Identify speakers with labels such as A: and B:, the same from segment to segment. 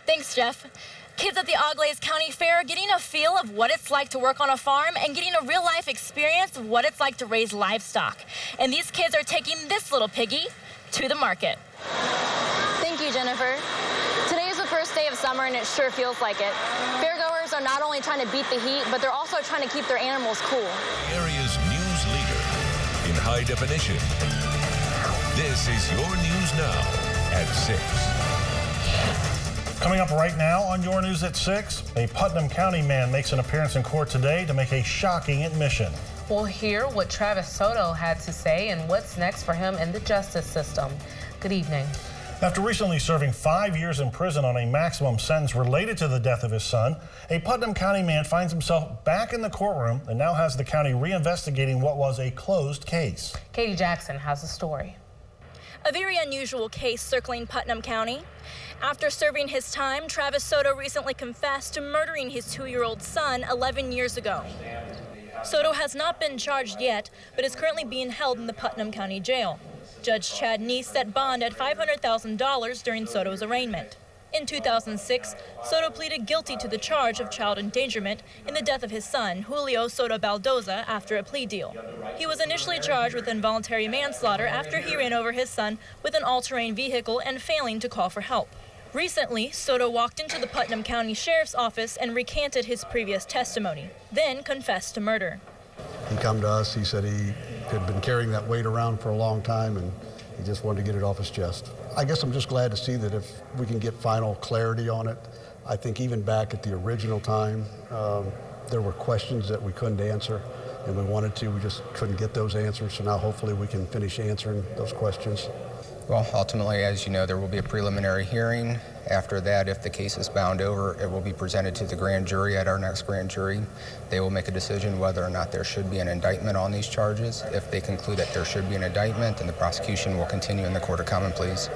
A: Thanks, Jeff. Kids at the Auglaize County Fair are getting a feel of what it's like to work on a farm and getting a real-life experience of what it's like to raise livestock. And these kids are taking this little piggy to the market.
B: Thank you, Jennifer. Today is the first day of summer, and it sure feels like it. Fairgoers are not only trying to beat the heat, but they're also trying to keep their animals cool.
C: The area's news leader in high definition. This is your News Now at 6.
D: Coming up right now on Your News at 6, a Putnam County man makes an appearance in court today to make a shocking admission.
E: We'll hear what Travis Soto had to say and what's next for him in the justice system. Good evening.
D: After recently serving 5 years in prison on a maximum sentence related to the death of his son, a Putnam County man finds himself back in the courtroom and now has the county reinvestigating what was a closed case.
E: Katie Jackson has the story.
A: A very unusual case circling Putnam County. After serving his time, Travis Soto recently confessed to murdering his 2-year-old son 11 years ago. Soto has not been charged yet, but is currently being held in the Putnam County Jail. Judge Chad Neese set bond at $500,000 during Soto's arraignment. In 2006, Soto pleaded guilty to the charge of child endangerment in the death of his son, Julio Soto Baldoza, after a plea deal. He was initially charged with involuntary manslaughter after he ran over his son with an all-terrain vehicle and failing to call for help. Recently, Soto walked into the Putnam County Sheriff's Office and recanted his previous testimony, then confessed to murder.
F: He come to us, he said he had been carrying that weight around for a long time and he just wanted to get it off his chest. I guess I'm just glad to see that if we can get final clarity on it. I think even back at the original time, there were questions that we couldn't answer, and we wanted to, we just couldn't get those answers. So now hopefully we can finish answering those questions.
G: Well, ultimately, as you know, there will be a preliminary hearing. After that, if the case is bound over, it will be presented to the grand jury at our next grand jury. They will make a decision whether or not there should be an indictment on these charges. If they conclude that there should be an indictment, then the prosecution will continue in the Court of Common Pleas.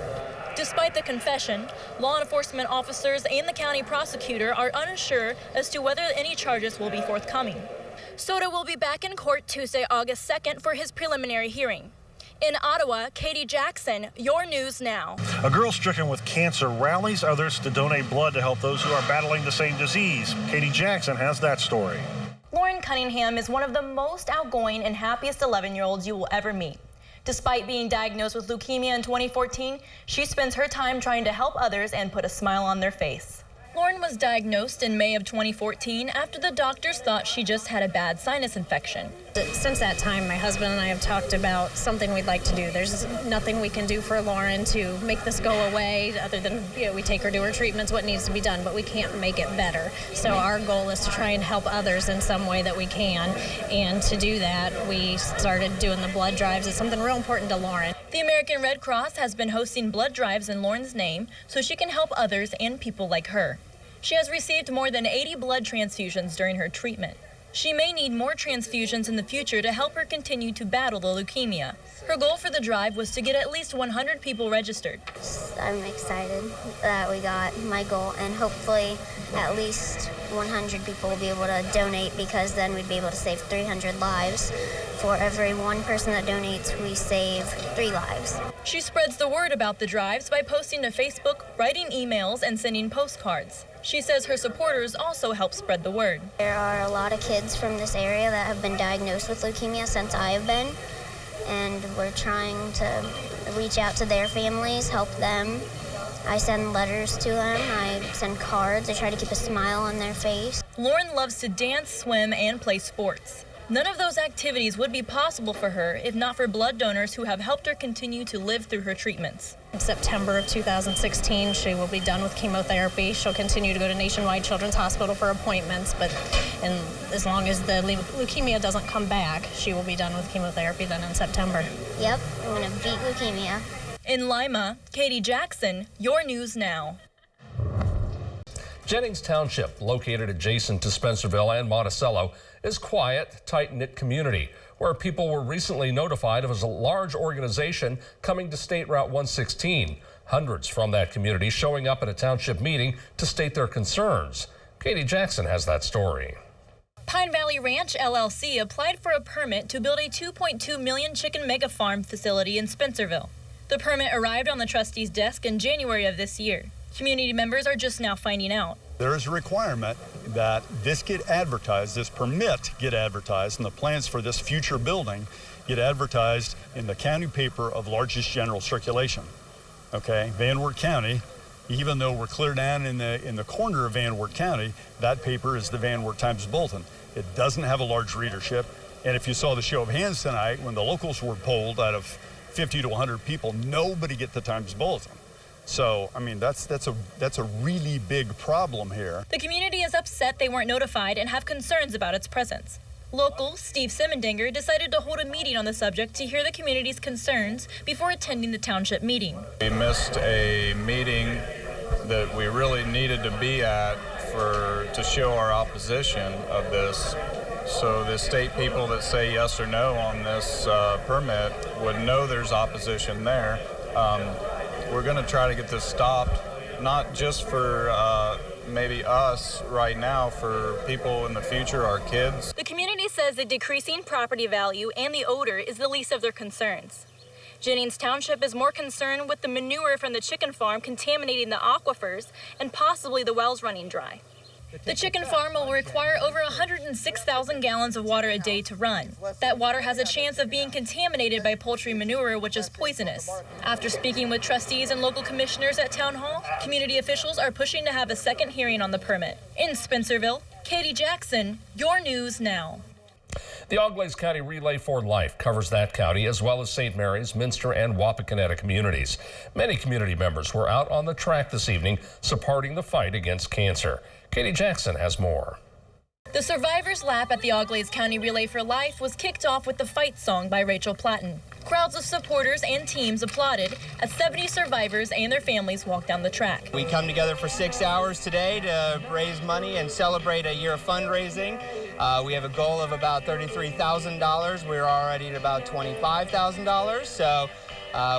A: Despite the confession, law enforcement officers and the county prosecutor are unsure as to whether any charges will be forthcoming. Soto will be back in court Tuesday, August 2nd for his preliminary hearing. In Ottawa, Katie Jackson, Your News Now.
D: A girl stricken with cancer rallies others to donate blood to help those who are battling the same disease. Katie Jackson has that story.
A: Lauren Cunningham is one of the most outgoing and happiest 11-year-olds you will ever meet. Despite being diagnosed with leukemia in 2014, she spends her time trying to help others and put a smile on their face. Lauren was diagnosed in May of 2014 after the doctors thought she just had a bad sinus infection.
H: Since that time, my husband and I have talked about something we'd like to do. There's nothing we can do for Lauren to make this go away other than, we take her to her treatments, what needs to be done, but we can't make it better. So our goal is to try and help others in some way that we can. And to do that, we started doing the blood drives. It's something real important to Lauren.
A: The American Red Cross has been hosting blood drives in Lauren's name so she can help others and people like her. She has received more than 80 blood transfusions during her treatment. She may need more transfusions in the future to help her continue to battle the leukemia. Her goal for the drive was to get at least 100 people registered.
I: I'm excited that we got my goal, and hopefully at least 100 people will be able to donate, because then we'd be able to save 300 lives. For every one person that donates, we save 3 lives.
A: She spreads the word about the drives by posting to Facebook, writing emails, and sending postcards. She says her supporters also help spread the word.
I: There are a lot of kids from this area that have been diagnosed with leukemia since I have been, and we're trying to reach out to their families, help them. I send letters to them, I send cards, I try to keep a smile on their face.
A: Lauren loves to dance, swim, and play sports. None of those activities would be possible for her if not for blood donors who have helped her continue to live through her treatments.
H: In September of 2016, she will be done with chemotherapy. She'll continue to go to Nationwide Children's Hospital for appointments, but as long as the leukemia doesn't come back, she will be done with chemotherapy then in September.
I: Yep, I'm gonna beat leukemia.
A: In Lima, Katie Jackson, Your News Now.
J: Jennings Township, located adjacent to Spencerville and Monticello, is quiet, tight-knit community where people were recently notified of a large organization coming to State Route 116. Hundreds from that community showing up at a township meeting to state their concerns. Katie Jackson has that story.
A: Pine Valley Ranch LLC applied for a permit to build a 2.2 million chicken mega farm facility in Spencerville. The permit arrived on the trustee's desk in January of this year. Community members are just now finding out.
K: There is a requirement that this get advertised, this permit get advertised, and the plans for this future building get advertised in the county paper of largest general circulation. Okay, Van Wert County, even though we're clear down in the corner of Van Wert County, that paper is the Van Wert Times Bulletin. It doesn't have a large readership, and if you saw the show of hands tonight, when the locals were polled out of 50 to 100 people, nobody get the Times Bulletin. So, I mean, that's a really big problem here.
A: The community is upset they weren't notified and have concerns about its presence. Local Steve Simendinger decided to hold a meeting on the subject to hear the community's concerns before attending the township meeting.
L: We missed a meeting that we really needed to be at to show our opposition of this. So the state people that say yes or no on this permit would know there's opposition there. We're going to try to get this stopped, not just for maybe us right now, for people in the future, our kids.
A: The community says the decreasing property value and the odor is the least of their concerns. Jennings Township is more concerned with the manure from the chicken farm contaminating the aquifers and possibly the wells running dry. The chicken farm will require over 106,000 gallons of water a day to run. That water has a chance of being contaminated by poultry manure, which is poisonous. After speaking with trustees and local commissioners at Town Hall, community officials are pushing to have a second hearing on the permit. In Spencerville, Katie Jackson, your news now.
J: The Auglaize County Relay for Life covers that county as well as St. Mary's, Minster, and Wapakoneta communities. Many community members were out on the track this evening supporting the fight against cancer. Katie Jackson has more.
A: The Survivor's Lap at the Auglaize County Relay for Life was kicked off with the fight song by Rachel Platten. Crowds of supporters and teams applauded as 70 survivors and their families walked down the track.
M: We come together for 6 hours today to raise money and celebrate a year of fundraising. We have a goal of about $33,000. We're already at about $25,000. So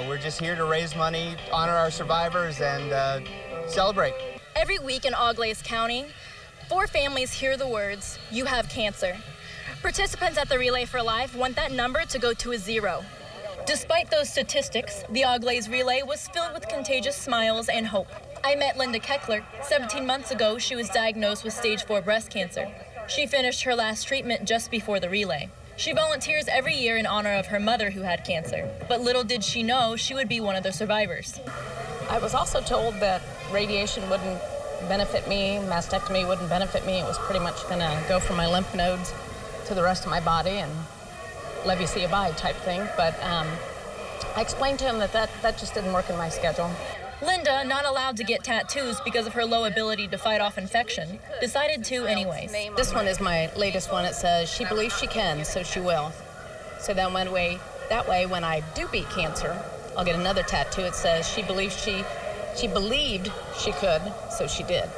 M: we're just here to raise money, honor our survivors, and celebrate.
A: Every week in Auglaize County, 4 families hear the words, "You have cancer." Participants at the Relay for Life want that number to go to a 0. Despite those statistics, the Auglaize Relay was filled with contagious smiles and hope. I met Linda Keckler. 17 months ago, she was diagnosed with stage 4 breast cancer. She finished her last treatment just before the relay. She volunteers every year in honor of her mother who had cancer, but little did she know she would be one of the survivors.
N: I was also told that radiation wouldn't benefit me, mastectomy wouldn't benefit me. It was pretty much going to go from my lymph nodes to the rest of my body and love you, see you, bye type thing. But I explained to him that just didn't work in my schedule.
A: Linda, not allowed to get tattoos because of her low ability to fight off infection, decided to anyways.
N: This one is my latest one. It says, "She believes she can, so she will." So then that way, when I do beat cancer, I'll get another tattoo. It says, "She believes she believed she could, so she did."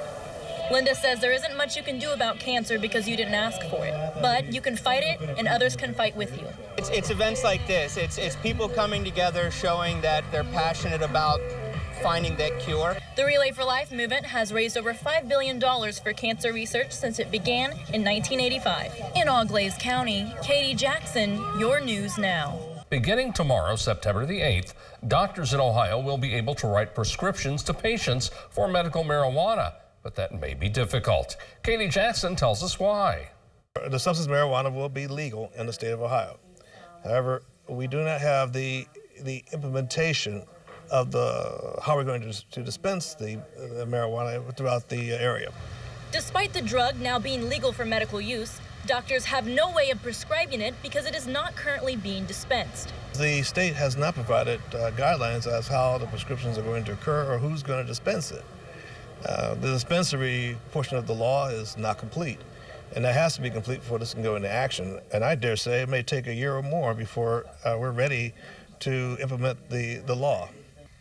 A: Linda says there isn't much you can do about cancer because you didn't ask for it, but you can fight it and others can fight with you.
M: It's events like this. It's people coming together, showing that they're passionate about finding that cure.
A: The Relay for Life movement has raised over $5 billion for cancer research since it began in 1985. In Auglaize County, Katie Jackson, your news now.
J: Beginning tomorrow, September the 8th, doctors in Ohio will be able to write prescriptions to patients for medical marijuana, but that may be difficult. Katie Jackson tells us why.
O: The substance marijuana will be legal in the state of Ohio. However, we do not have the implementation of how we're going to dispense the marijuana throughout the area.
A: Despite the drug now being legal for medical use, doctors have no way of prescribing it because it is not currently being dispensed.
O: The state has not provided guidelines as how the prescriptions are going to occur or who's going to dispense it. The dispensary portion of the law is not complete, and that has to be complete before this can go into action. And I dare say it may take a year or more before we're ready to implement the law.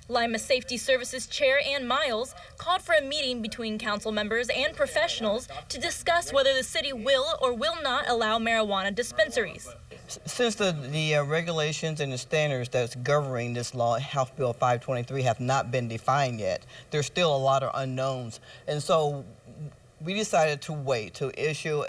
A: Lima Safety Services Chair Ann Miles called for a meeting between council members and professionals to discuss whether the city will or will not allow marijuana dispensaries.
P: Since the regulations and the standards that's governing this law, House Bill 523, have not been defined yet, there's still a lot of unknowns. And so we decided to wait to issue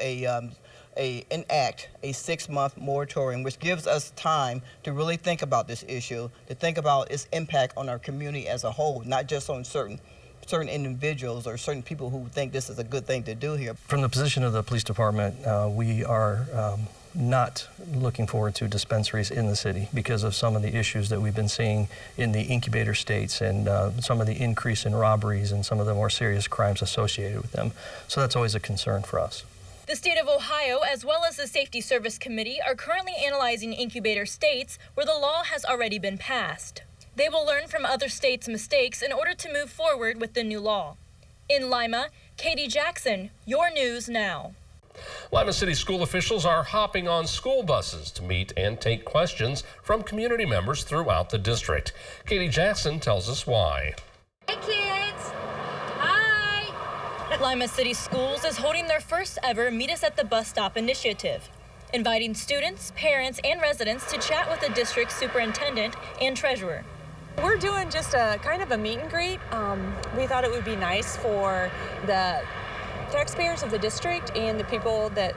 P: enact a 6-month moratorium, which gives us time to really think about this issue, to think about its impact on our community as a whole, not just on certain certain individuals or certain people who think this is a good thing to do here.
Q: From the position of the police department, we are not looking forward to dispensaries in the city because of some of the issues that we've been seeing in the incubator states and some of the increase in robberies and some of the more serious crimes associated with them. So that's always a concern for us.
A: The state of Ohio, as well as the Safety Service Committee, are currently analyzing incubator states where the law has already been passed. They will learn from other states' mistakes in order to move forward with the new law. In Lima, Katie Jackson, your news now.
J: Lima City school officials are hopping on school buses to meet and take questions from community members throughout the district. Katie Jackson tells us why.
A: Hey kids! Hi! Lima City Schools is holding their first ever Meet Us at the Bus Stop initiative, inviting students, parents, and residents to chat with the district superintendent and treasurer.
R: We're doing just a kind of a meet and greet. We thought it would be nice for the taxpayers of the district and the people that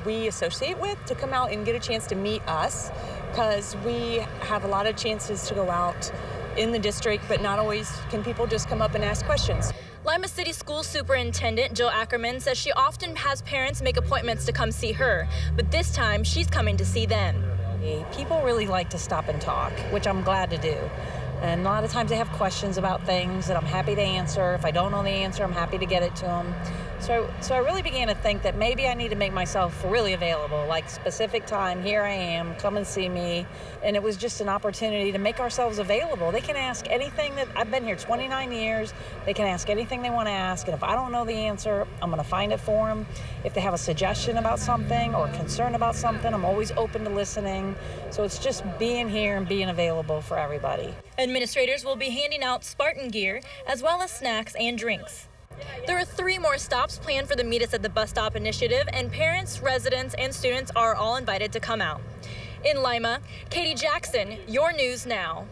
R: we associate with to come out and get a chance to meet us, because we have a lot of chances to go out in the district, but not always can people just come up and ask questions.
A: Lima City School Superintendent Jill Ackerman says she often has parents make appointments to come see her, but this time she's coming to see them.
S: People really like to stop and talk, which I'm glad to do. And a lot of times they have questions about things that I'm happy to answer. If I don't know the answer, I'm happy to get it to them. So I really began to think that maybe I need to make myself really available, like specific time, here I am, come and see me. And it was just an opportunity to make ourselves available. They can ask anything that, I've been here 29 years, they can ask anything they want to ask. And if I don't know the answer, I'm going to find it for them. If they have a suggestion about something or a concern about something, I'm always open to listening. So it's just being here and being available for everybody.
A: Administrators will be handing out Spartan gear as well as snacks and drinks. There are 3 more stops planned for the Meet Us at the Bus Stop initiative, and parents, residents, and students are all invited to come out. In Lima, Katie Jackson, your news now.